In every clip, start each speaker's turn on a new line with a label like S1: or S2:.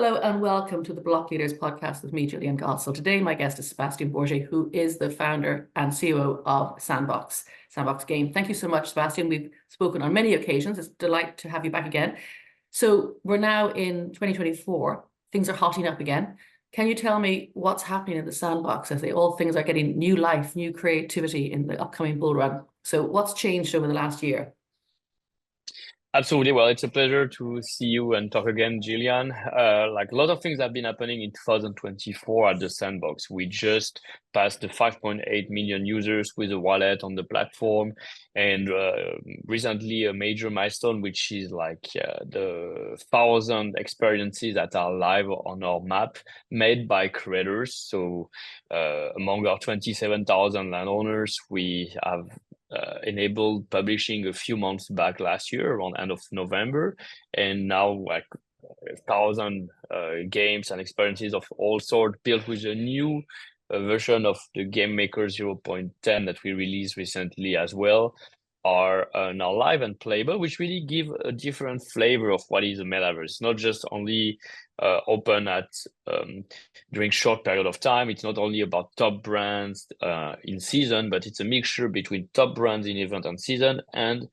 S1: Hello and welcome to the Blockleaders podcast with me, Jillian Godsil. Today, my guest is Sebastien Borget, who is the founder and CEO of Sandbox Game. Thank you so much, Sebastien. We've spoken on many occasions. It's a delight to have you back again. So we're now in 2024. Things are hotting up again. Can you tell me what's happening in the Sandbox as all things are getting new life, new creativity in the upcoming bull run? So what's changed over the last year?
S2: Absolutely. Well, it's a pleasure to see you and talk again, Jillian. Like a lot of things have been happening in 2024 at the Sandbox. We just passed the 5.8 million users with a wallet on the platform, and recently a major milestone, which is the 1,000 experiences that are live on our map made by creators. So among our 27,000 landowners, we have enabled publishing a few months back last year, around end of November, and now like 1,000 games and experiences of all sorts built with a new version of the Game Maker 0.10 that we released recently as well are now live and playable, which really give a different flavor of what is a metaverse. Not just only open at during short period of time. It's not only about top brands in season, but it's a mixture between top brands in event and season and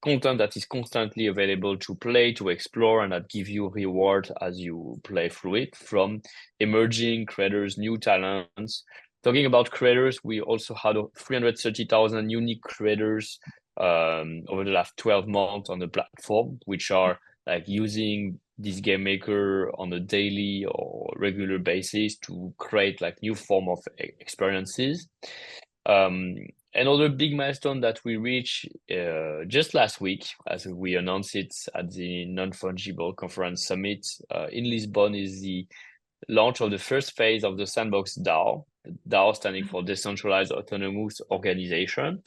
S2: content that is constantly available to play, to explore, and that give you reward as you play through it from emerging creators, new talents. Talking about creators, we also had 330,000 unique creators over the last 12 months on the platform, which are like using this game maker on a daily or regular basis to create like new form of experiences. Another big milestone that we reached just last week, as we announced it at the Non-Fungible Conference Summit in Lisbon, is the launch of the first phase of the Sandbox DAO. DAO standing for Decentralized Autonomous Organization.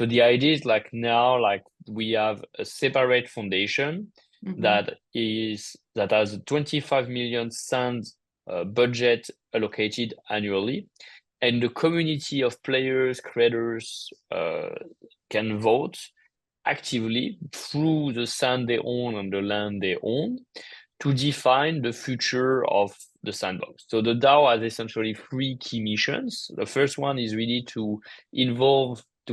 S2: So the idea is like now, like we have a separate foundation that has a 25 million Sand budget allocated annually, and the community of players, creators can vote actively through the sand they own and the land they own to define the future of the Sandbox. So the DAO has essentially three key missions. The first one is really to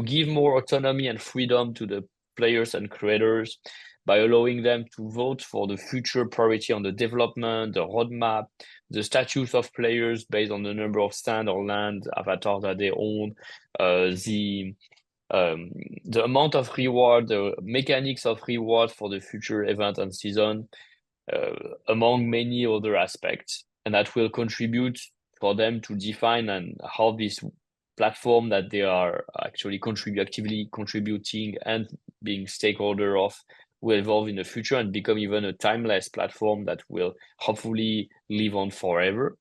S2: give more autonomy and freedom to the players and creators by allowing them to vote for the future priority on the development, the roadmap, the status of players based on the number of sand or land avatars that they own, the amount of reward, the mechanics of reward for the future event and season, among many other aspects. And that will contribute for them to define and how this platform that they are actually actively contributing and being stakeholder of will evolve in the future and become even a timeless platform that will hopefully live on forever.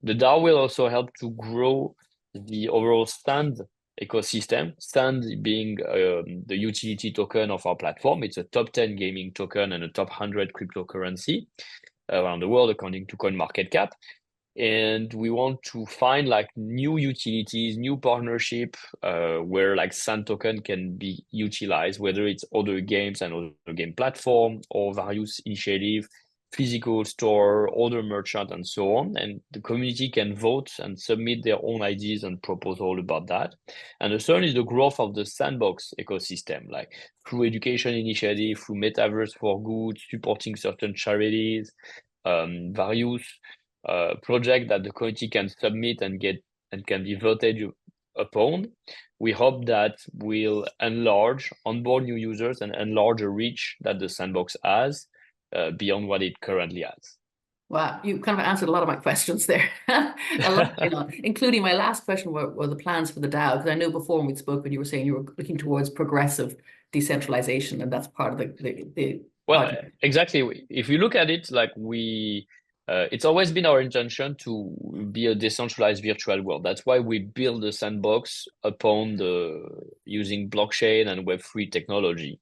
S2: The DAO will also help to grow the overall Sand ecosystem, Sand being the utility token of our platform. It's a top 10 gaming token and a top 100 cryptocurrency around the world, according to CoinMarketCap. And we want to find like new utilities, new partnership where like Sand token can be utilized, whether it's other games and other game platform or various initiative, physical store, other merchant, and so on. And the community can vote and submit their own ideas and proposal about that. And the third is the growth of the Sandbox ecosystem, like through education initiative, through Metaverse for Good, supporting certain charities, various project that the community can submit and get and can be voted upon. We hope that will onboard new users and enlarge the reach that the Sandbox has beyond what it currently has.
S1: Wow, you kind of answered a lot of my questions there. A lot, including my last question were the plans for the DAO, because I know before when we spoke, when you were saying you were looking towards progressive decentralization, and that's part of the
S2: well,
S1: project.
S2: exactly. If you look at it, like it's always been our intention to be a decentralized virtual world. That's why we build the Sandbox upon using blockchain and Web3 technology.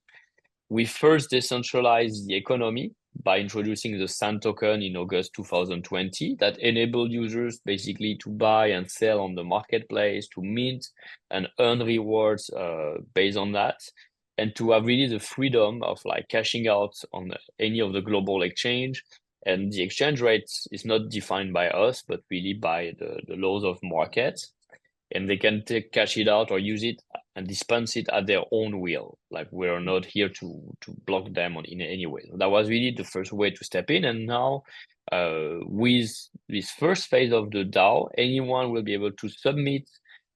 S2: We first decentralized the economy by introducing the Sand token in August 2020 that enabled users basically to buy and sell on the marketplace, to mint and earn rewards based on that, and to have really the freedom of like cashing out on any of the global exchange And the exchange rate is not defined by us, but really by the laws of market. And they can cash it out or use it and dispense it at their own will. Like we're not here to block them in any way. So that was really the first way to step in. And now with this first phase of the DAO, anyone will be able to submit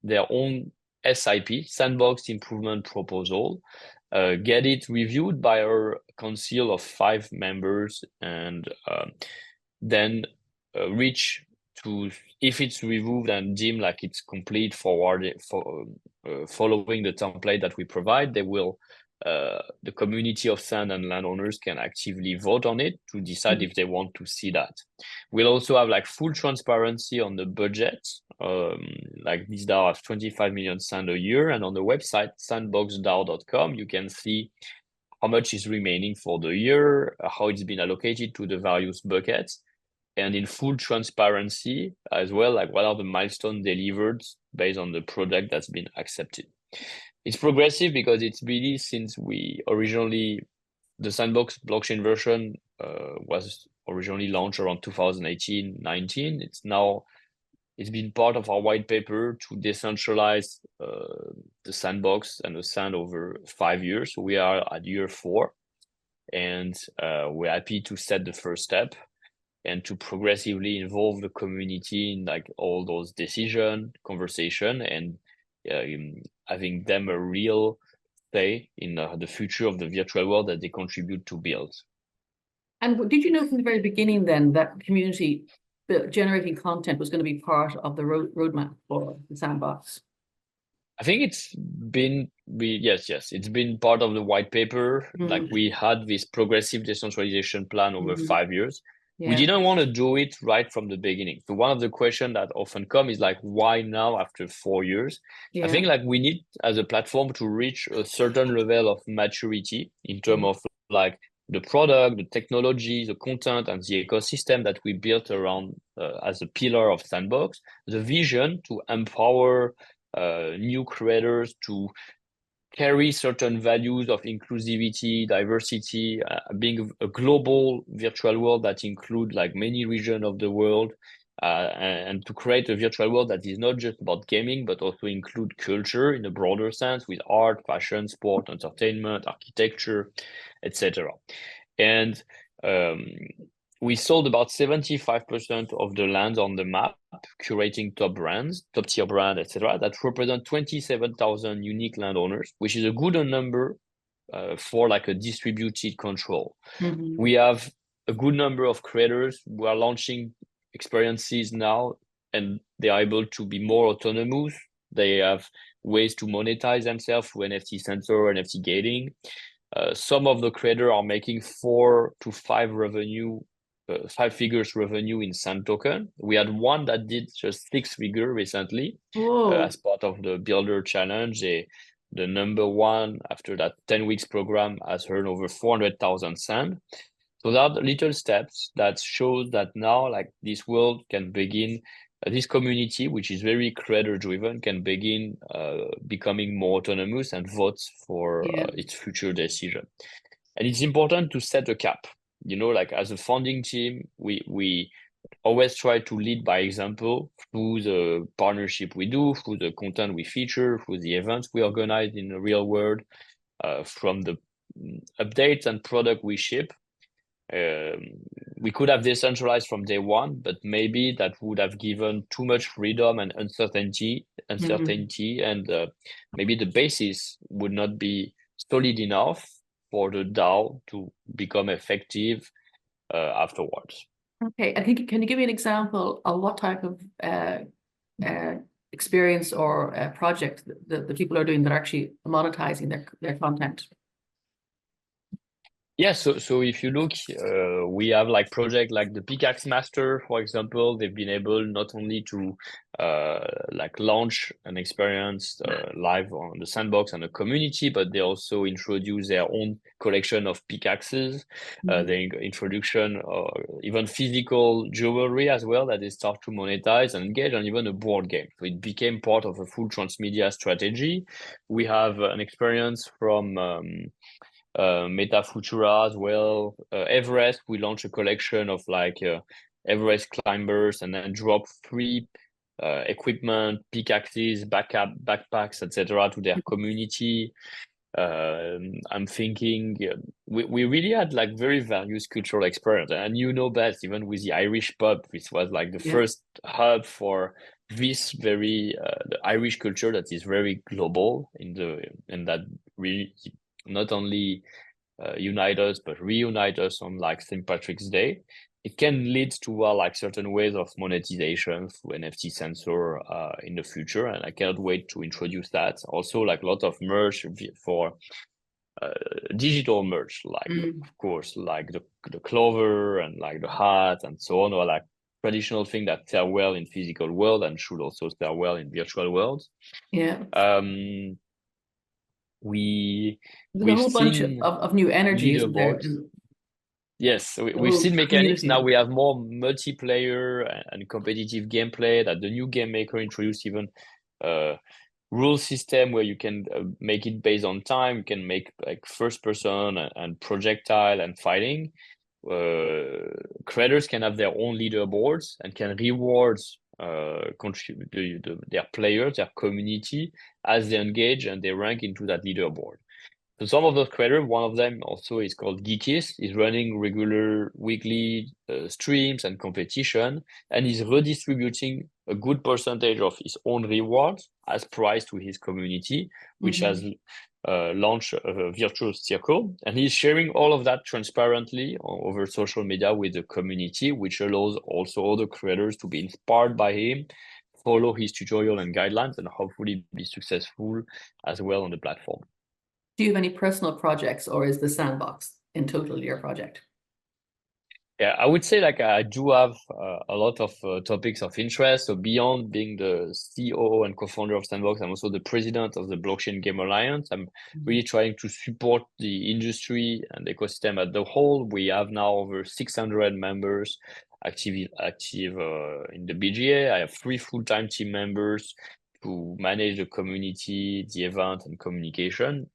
S2: their own SIP, Sandbox Improvement Proposal, get it reviewed by our council of 5 members, and then reach to, if it's removed and deemed like it's complete following the template that we provide, they will the community of sand and landowners can actively vote on it to decide if they want to see that. We'll also have like full transparency on the budget. Like this DAO has 25 million sand a year, and on the website sandboxdao.com you can see how much is remaining for the year, how it's been allocated to the various buckets, and in full transparency as well, like what are the milestones delivered based on the product that's been accepted. It's progressive because it's really, since the Sandbox blockchain version was originally launched around 2018-19. It's been part of our white paper to decentralize the Sandbox and the sand over 5 years. So we are at year 4, and we're happy to set the first step and to progressively involve the community in like all those conversation, and having them a real say in the future of the virtual world that they contribute to build.
S1: And did you know from the very beginning then that community generating content was going to be part of the roadmap for the Sandbox?
S2: I think it's been, yes, it's been part of the white paper. Like we had this progressive decentralization plan over 5 years. Yeah. We didn't want to do it right from the beginning. So one of the questions that often come is like, why now after 4 years? Yeah. I think like we need as a platform to reach a certain level of maturity in terms of like the product, the technology, the content, and the ecosystem that we built around as a pillar of Sandbox, the vision to empower new creators to carry certain values of inclusivity, diversity, being a global virtual world that include like many regions of the world, and to create a virtual world that is not just about gaming, but also include culture in a broader sense with art, fashion, sport, entertainment, architecture, etc. And we sold about 75% of the lands on the map, curating top tier brands, etc. That represent 27,000 unique landowners, which is a good number for like a distributed control. We have a good number of creators who are launching experiences now, and they are able to be more autonomous. They have ways to monetize themselves through NFT sensor, NFT gating. Some of the creators are making 4 to 5 figures revenue in Sand token. We had one that did just 6 figure recently as part of the Builder Challenge. The number one after that 10 weeks program has earned over 400,000 Sand. So that are little steps that shows that now like this world can begin, this community, which is very creator driven, can begin becoming more autonomous and votes for its future decision. And it's important to set a cap. You know, like as a founding team, we always try to lead by example through the partnership we do, through the content we feature, through the events we organize in the real world, from the updates and product we ship. We could have decentralized from day one, but maybe that would have given too much freedom and uncertainty, and maybe the basis would not be solid enough for the DAO to become effective afterwards.
S1: Okay, I think, can you give me an example of what type of experience or project the people are doing that are actually monetizing their content?
S2: Yeah, so if you look, we have like project like the Pickaxe Master, for example. They've been able not only to like launch an experience live on the Sandbox and the community, but they also introduce their own collection of pickaxes. They introduction even physical jewelry as well that they start to monetize and engage, and even a board game. So it became part of a full transmedia strategy. We have an experience from Meta Futura as well. Everest, we launched a collection of like Everest climbers and then drop free equipment, pickaxes, backpacks, etc. to their community. I'm thinking we really had like very various cultural experience, and you know best, even with the Irish pub, which was like the first hub for this very the Irish culture that is very global and that really not only unite us but reunite us on like St. Patrick's Day. It can lead to like certain ways of monetization through NFT sensor in the future, and I cannot wait to introduce that. Also, like a lot of merch for digital merch, like of course, like the clover and like the hat and so on, or like traditional thing that sell well in physical world and should also sell well in virtual worlds.
S1: Yeah.
S2: We've
S1: There's a whole bunch
S2: seen
S1: of new energy, isn't there?
S2: leaderboards. Yes,
S1: The
S2: we've
S1: whole
S2: seen mechanics.
S1: community.
S2: Now we have more multiplayer and competitive gameplay that the new game maker introduced even rule system where you can make it based on time. You can make like first person and projectile and fighting. Creators can have their own leaderboards and can reward their players, their community as they engage and they rank into that leaderboard. So some of those creators, one of them also is called Geekist, is running regular weekly streams and competition, and is redistributing a good percentage of his own rewards as prize to his community, which has launched a virtuous circle. And he's sharing all of that transparently over social media with the community, which allows also other creators to be inspired by him, follow his tutorial and guidelines, and hopefully be successful as well on the platform.
S1: Do you have any personal projects, or is the Sandbox in total your project?
S2: Yeah, I would say like I do have a lot of topics of interest. So beyond being the CEO and co-founder of Sandbox, I'm also the president of the Blockchain Game Alliance. I'm really trying to support the industry and the ecosystem as a whole. We have now over 600 members active in the BGA. I have 3 full-time team members to manage the community, the event, and communication.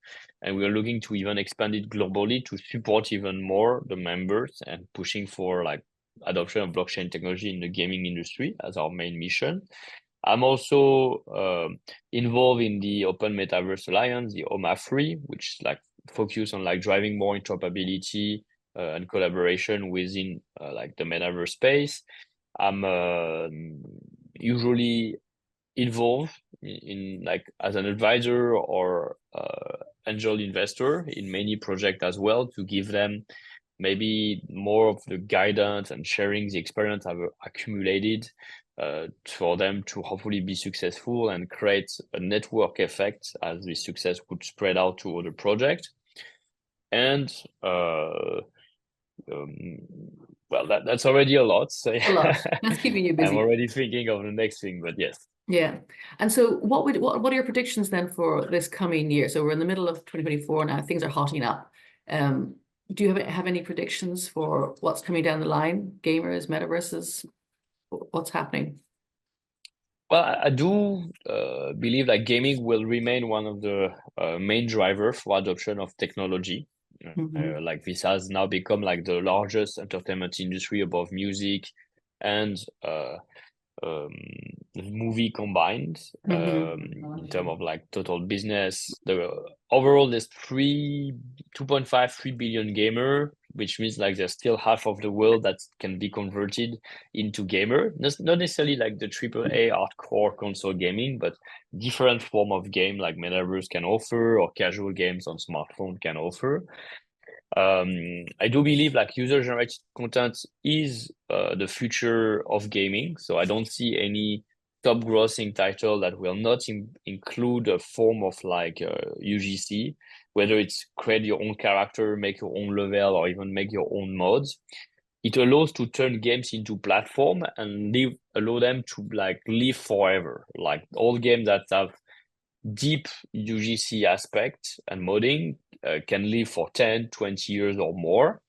S2: And we are looking to even expand it globally to support even more the members and pushing for like adoption of blockchain technology in the gaming industry as our main mission. I'm also involved in the Open Metaverse Alliance, the OMA3, which is like focus on like driving more interoperability and collaboration within like the metaverse space. I'm usually involved in like as an advisor or angel investor in many projects as well, to give them maybe more of the guidance and sharing the experience I've accumulated for them to hopefully be successful and create a network effect as the success could spread out to other projects. And well, that's already a lot. So
S1: A lot. That's keeping you busy.
S2: I'm already thinking of the next thing, but yes.
S1: Yeah. And so what are your predictions then for this coming year? So we're in the middle of 2024 now, things are hotting up. Do you have any predictions for what's coming down the line? Gamers, metaverses, what's happening?
S2: Well, I do believe that gaming will remain one of the main drivers for adoption of technology. Like this has now become like the largest entertainment industry above music and movie combined in terms of like total business. The overall there's 2.5 3 billion gamer, which means like there's still half of the world that can be converted into gamer. Not necessarily like the AAA hardcore console gaming, but different form of game like metaverse can offer, or casual games on smartphone can offer. I do believe like user-generated content is the future of gaming. So I don't see any top grossing title that will not include a form of like UGC, whether it's create your own character, make your own level, or even make your own mods. It allows to turn games into platform and allow them to like live forever. Like all games that have deep UGC aspect and modding can live for 10, 20 years or more,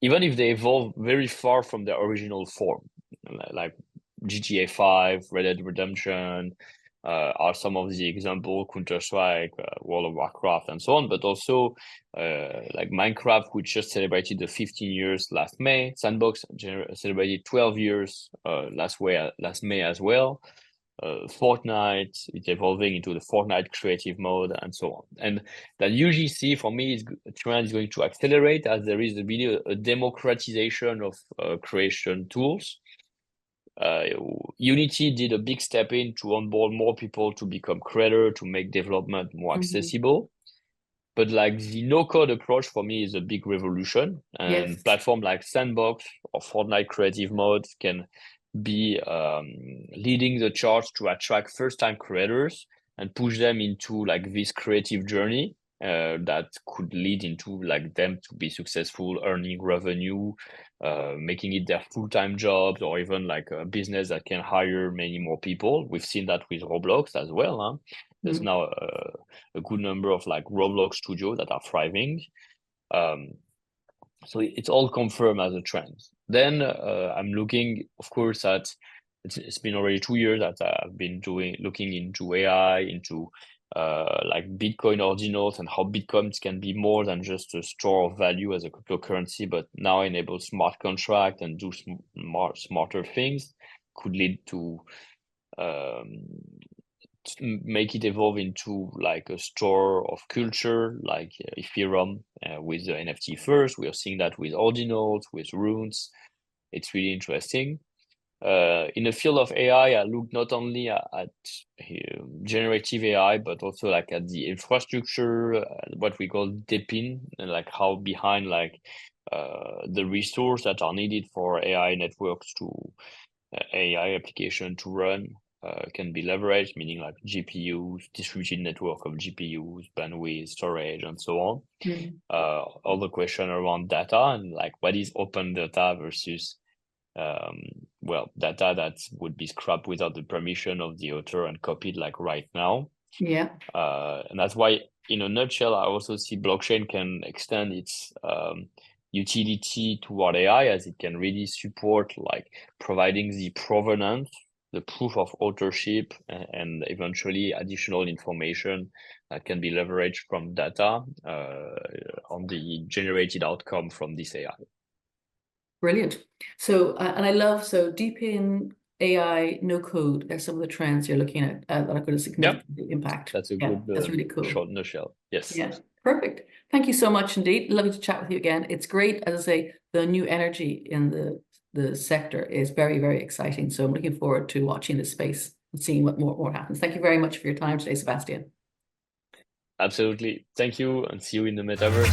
S2: even if they evolve very far from their original form, like GTA 5, Red Dead Redemption, are some of the examples, Counter-Strike, World of Warcraft, and so on, but also like Minecraft, which just celebrated the 15 years last May. Sandbox celebrated 12 years last May as well. Fortnite is evolving into the Fortnite creative mode and so on. And that UGC for me is trend is going to accelerate as there is really a democratization of creation tools. Unity did a big step in to onboard more people to become creator, to make development more accessible. But like the no-code approach for me is a big revolution, and platform like Sandbox or Fortnite creative mode can be leading the charge to attract first-time creators and push them into like this creative journey that could lead into like them to be successful, earning revenue, making it their full-time jobs, or even like a business that can hire many more people. We've seen that with Roblox as well. Huh? There's now a good number of like Roblox studios that are thriving. So it's all confirmed as a trend. Then I'm looking, of course, at it's been already 2 years that I've been looking into AI, into like Bitcoin ordinals and how Bitcoins can be more than just a store of value as a cryptocurrency, but now enable smart contract and do smarter things, could lead to make it evolve into like a store of culture, like Ethereum with the NFT first. We are seeing that with ordinals, with runes. It's really interesting. In the field of AI, I look not only at generative AI, but also like at the infrastructure, what we call DePIN, and like how behind like the resources that are needed for AI networks to AI application to run can be leveraged, meaning like GPUs, distributed network of GPUs, bandwidth, storage, and so on. All the question around data and like what is open data versus data that would be scrapped without the permission of the author and copied like right now. And that's why, in a nutshell, I also see blockchain can extend its utility toward AI, as it can really support like providing the provenance, the proof of authorship, and eventually additional information that can be leveraged from data on the generated outcome from this AI.
S1: Brilliant. So, and I love, so DePIN, AI, no code are some of the trends you're looking at that are going to significantly impact.
S2: That's a good,
S1: that's really cool.
S2: Short nutshell. Yes.
S1: Yeah, perfect. Thank you so much indeed. Lovely to chat with you again. It's great, as I say, the new energy in the sector is very, very exciting. So I'm looking forward to watching this space and seeing what more happens. Thank you very much for your time today, Sebastien.
S2: Absolutely. Thank you, and see you in the metaverse.